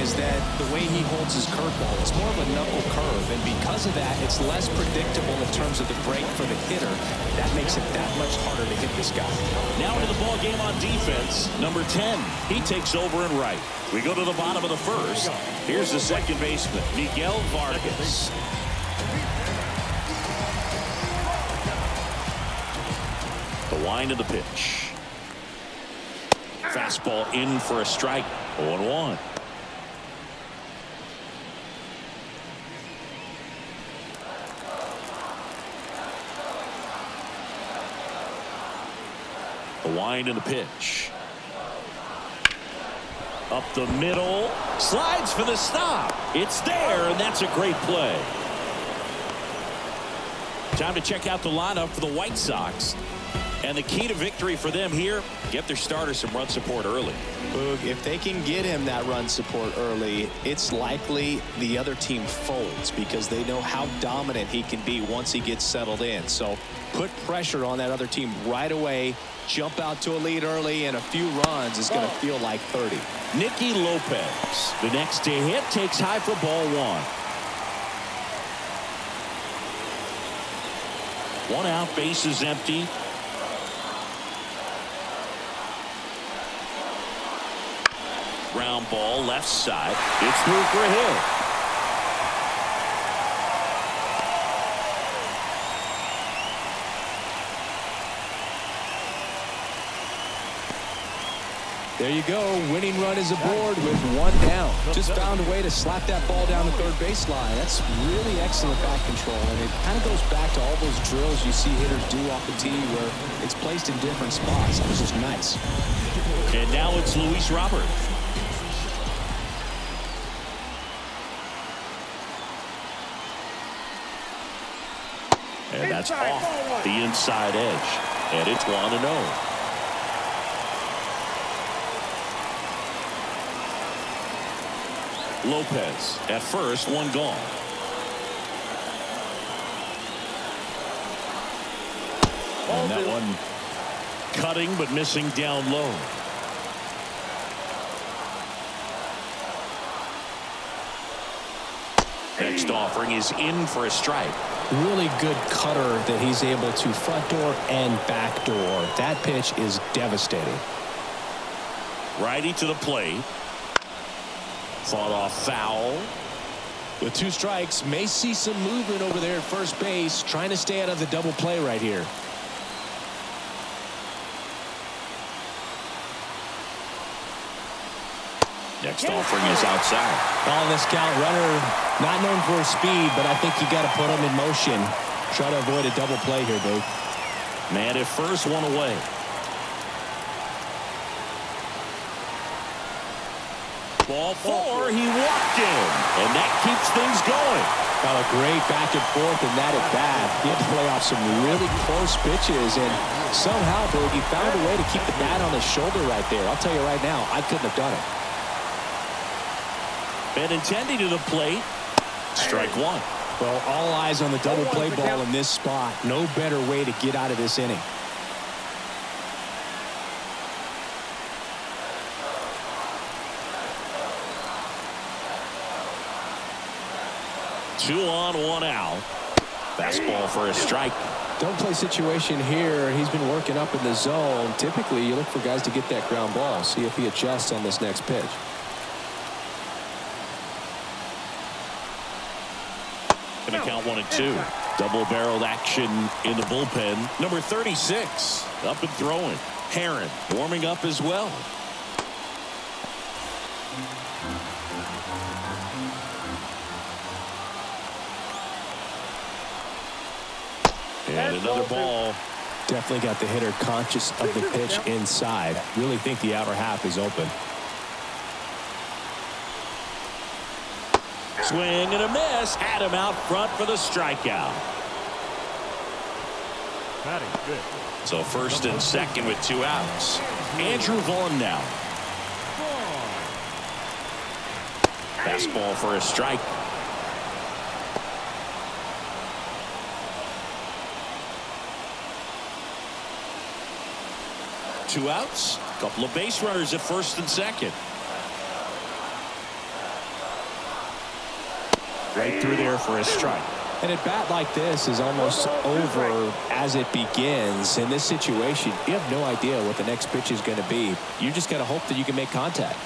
is that the way he holds his curveball, it's more of a knuckle curve, and because of that, it's less predictable in terms of the break for the hitter. That makes it that much harder to hit this guy. Now into the ball game on defense, number 10. He takes over in right. We go to the bottom of the first. Here's the second baseman, Miguel Vargas. The wind of the pitch. Fastball in for a strike. 0-1. The wind in the pitch. Up the middle. Slides for the stop. It's there, and that's a great play. Time to check out the lineup for the White Sox. And the key to victory for them here, get their starter some run support early. Boog, if they can get him that run support early, it's likely the other team folds because they know how dominant he can be once he gets settled in. So put pressure on that other team right away. Jump out to a lead early, and a few runs is going to feel like 30. Nicky Lopez, the next to hit, takes high for ball one. One out, base is empty. Ground ball left side. It's through for a hit. There you go. Winning run is aboard with one down. Just found a way to slap that ball down the third baseline. That's really excellent bat control, and it kind of goes back to all those drills you see hitters do off the tee where it's placed in different spots. That was just nice. And now it's Luis Robert. And that's off the inside edge. And it's 1-0. Lopez at first, one gone. And that one cutting but missing down low. Next offering is in for a strike. Really good cutter that he's able to front door and back door. That pitch is devastating. Righty to the plate. Fought off foul. With two strikes, may see some movement over there at first base, trying to stay out of the double play right here. Next offering is outside. Calling this count, runner not known for his speed, but I think you got to put him in motion. Try to avoid a double play here, Boo. Man at first, one away. Ball four, he walked in, and that keeps things going. Got a great back and forth in that at bat. He had to play off some really close pitches, and somehow, Boo, he found a way to keep the bat on his shoulder right there. I'll tell you right now, I couldn't have done it. Benintendi to the plate. Strike one. Well, all eyes on the double play ball in this spot. No better way to get out of this inning. Two on, one out. Fastball for a strike. Don't play situation here. He's been working up in the zone. Typically, you look for guys to get that ground ball. See if he adjusts on this next pitch. Gonna count 1-2. Double-barreled action in the bullpen. Number 36 up and throwing. Herron warming up as well. And another ball. Definitely got the hitter conscious of the pitch inside. Really think the outer half is open. Swing and a miss. Had him out front for the strikeout. So first and second with two outs. Andrew Vaughn now. Fastball for a strike. Two outs. A couple of base runners at first and second. Right through there for a strike. And a bat like this is almost over as it begins. In this situation, you have no idea what the next pitch is going to be. You just got to hope that you can make contact.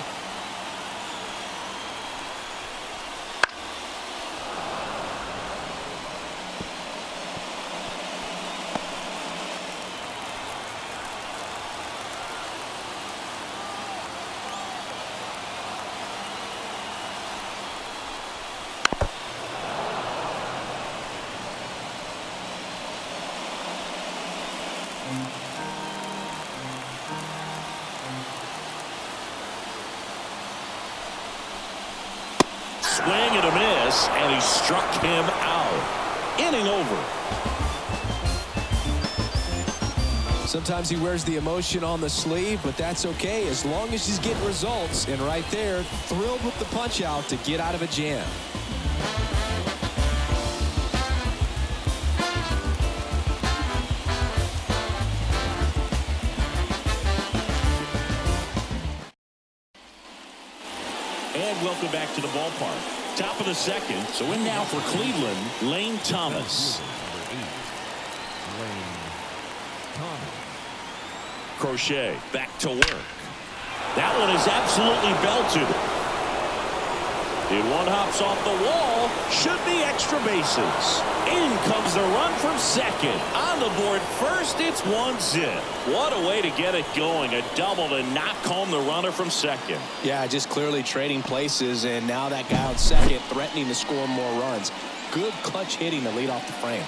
Swing and a miss, and he struck him out. Inning over. Sometimes he wears the emotion on the sleeve, but that's okay as long as he's getting results. And right there, thrilled with the punch out to get out of a jam. And welcome back to the ballpark. Top of the second. So in now for Cleveland, Lane Thomas. Crochet back to work. That one is absolutely belted. And one hops off the wall. Should be extra bases. In comes the run from second. On the board first, it's 1-0. What a way to get it going. A double to knock home the runner from second. Yeah, just clearly trading places, and now that guy on second threatening to score more runs. Good clutch hitting to lead off the frame.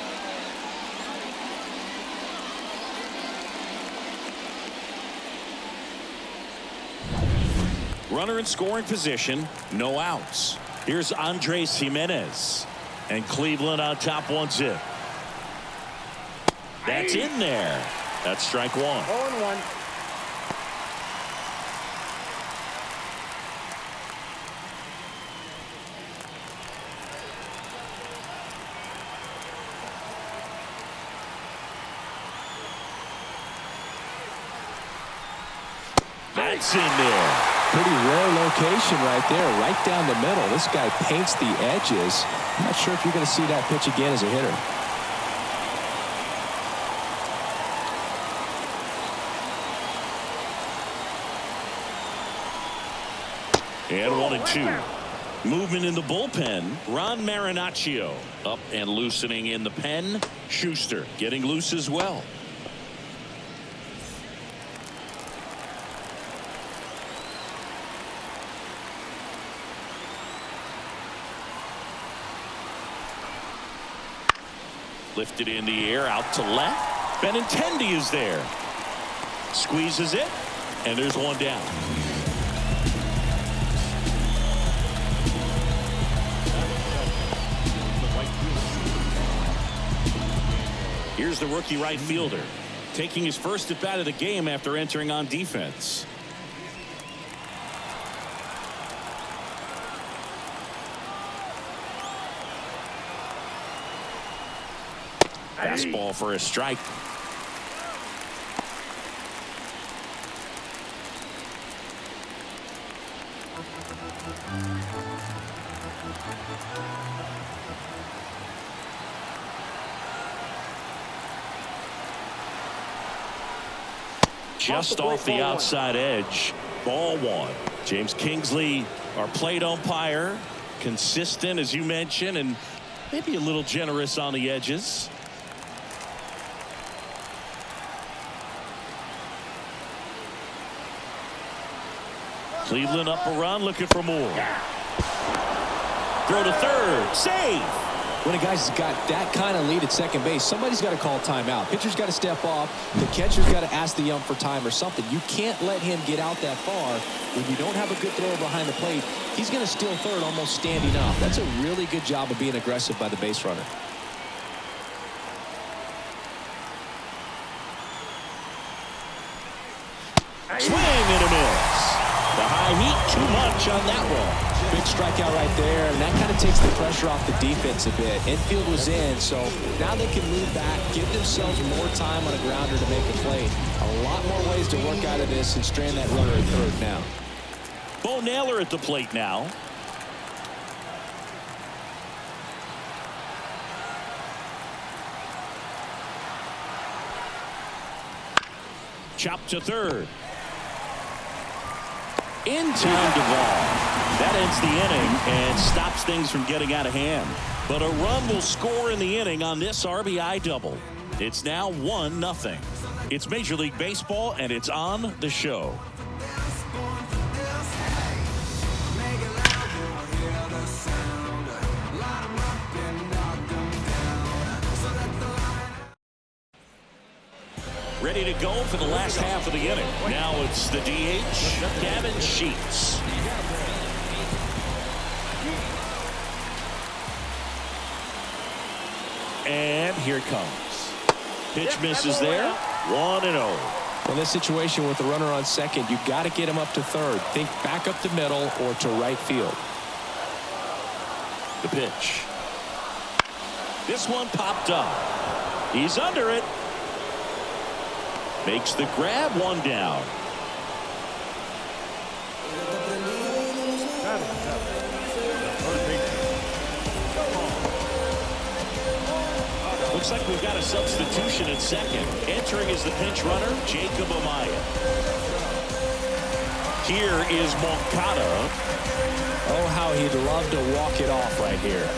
Runner in scoring position, no outs. Here's Andres Jimenez. And Cleveland on top 1-0. That's in there. That's strike one. 0-1. That's in there. Pretty rare location right there, right down the middle. This guy paints the edges. I'm not sure if you're going to see that pitch again as a hitter. And 1-2. Movement in the bullpen. Ron Marinaccio up and loosening in the pen. Schuster getting loose as well. Lifted in the air out to left. Benintendi is there. Squeezes it. And there's one down. Here's the rookie right fielder taking his first at bat of the game after entering on defense. Fastball for a strike. Just off the outside edge. Ball one. James Kingsley, our plate umpire, consistent as you mentioned, and maybe a little generous on the edges. Cleveland up a run, looking for more. Throw to third. Save. When a guy's got that kind of lead at second base, somebody's got to call timeout. Pitcher's got to step off. The catcher's got to ask the ump for time or something. You can't let him get out that far. When you don't have a good thrower behind the plate, he's going to steal third almost standing up. That's a really good job of being aggressive by the base runner. Swing and a miss. The high heat, too much on that one. Big strikeout right there, and that kind of takes the pressure off the defense a bit. Infield was in, so now they can move back, give themselves more time on a grounder to make a play. A lot more ways to work out of this and strand that runner at third now. Bo Naylor at the plate now. Chop to third. In time to ball. That ends the inning and stops things from getting out of hand. But a run will score in the inning on this RBI double. It's now 1-0. It's Major League Baseball, and it's on the show. Ready to go for the last half of the inning. Now it's the DH, Gavin Sheets. And here it comes. Pitch misses there. 1-0. Well, in this situation with the runner on second, you got to get him up to third. Think back up the middle or to right field. The pitch. This one popped up. He's under it. Makes the grab, 1 down. Looks like we've got a substitution at second. Entering is the pinch runner, Jacob Amaya. Here is Moncada. Oh, how he'd love to walk it off right here.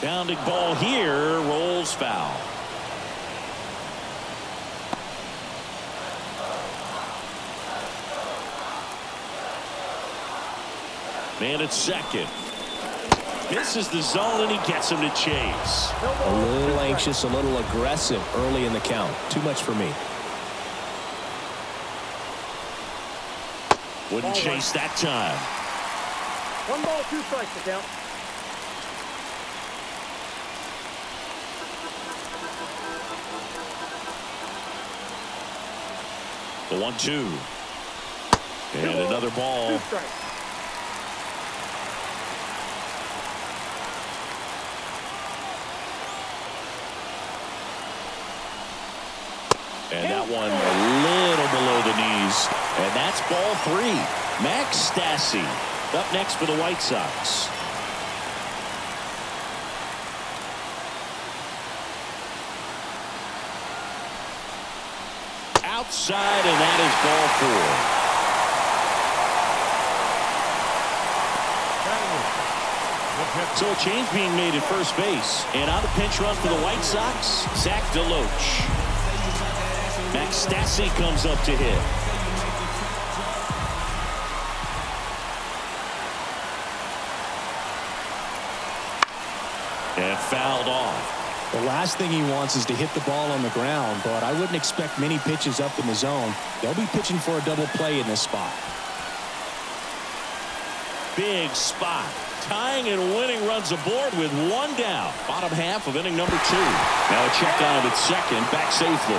Bounding ball here, rolls foul. Man at second. This is the zone, and he gets him to chase. A little anxious, a little aggressive early in the count. Too much for me. Wouldn't chase that time. 1 ball, 2 strikes to count. The 1-2. And another ball. 2 strikes. And that one a little below the knees. And that's ball 3. Max Stassi up next for the White Sox. Outside, and that is ball 4. So a change being made at first base. And on the pinch run for the White Sox, Zach DeLoach. Max Stassi comes up to hit. And fouled off. The last thing he wants is to hit the ball on the ground, but I wouldn't expect many pitches up in the zone. They'll be pitching for a double play in this spot. Big spot. Tying and winning runs aboard with 1 down. Bottom half of inning number 2. Now a check on him at second. Back safely.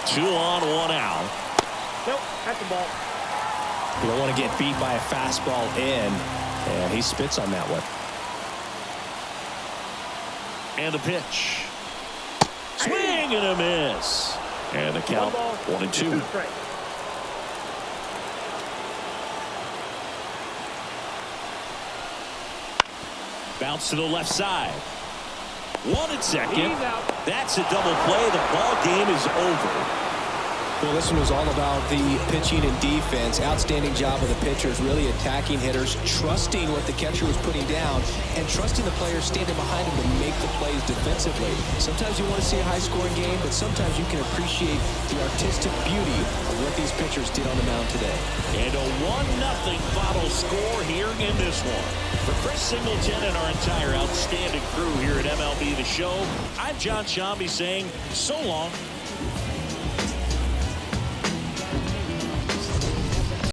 Two on, 1 out. Nope, that's the ball. You don't want to get beat by a fastball in, and he spits on that one. And the pitch. Swing and a miss. And the count 1-2. Bounce to the left side. 1 at second. That's a double play. The ball game is over. Well, this one was all about the pitching and defense. Outstanding job of the pitchers, really attacking hitters, trusting what the catcher was putting down, and trusting the players standing behind him to make the plays defensively. Sometimes you want to see a high-scoring game, but sometimes you can appreciate the artistic beauty of what these pitchers did on the mound today. And a 1-0 final score here in this one. For Chris Singleton and our entire outstanding crew here at MLB The Show, I'm John Shambi saying so long.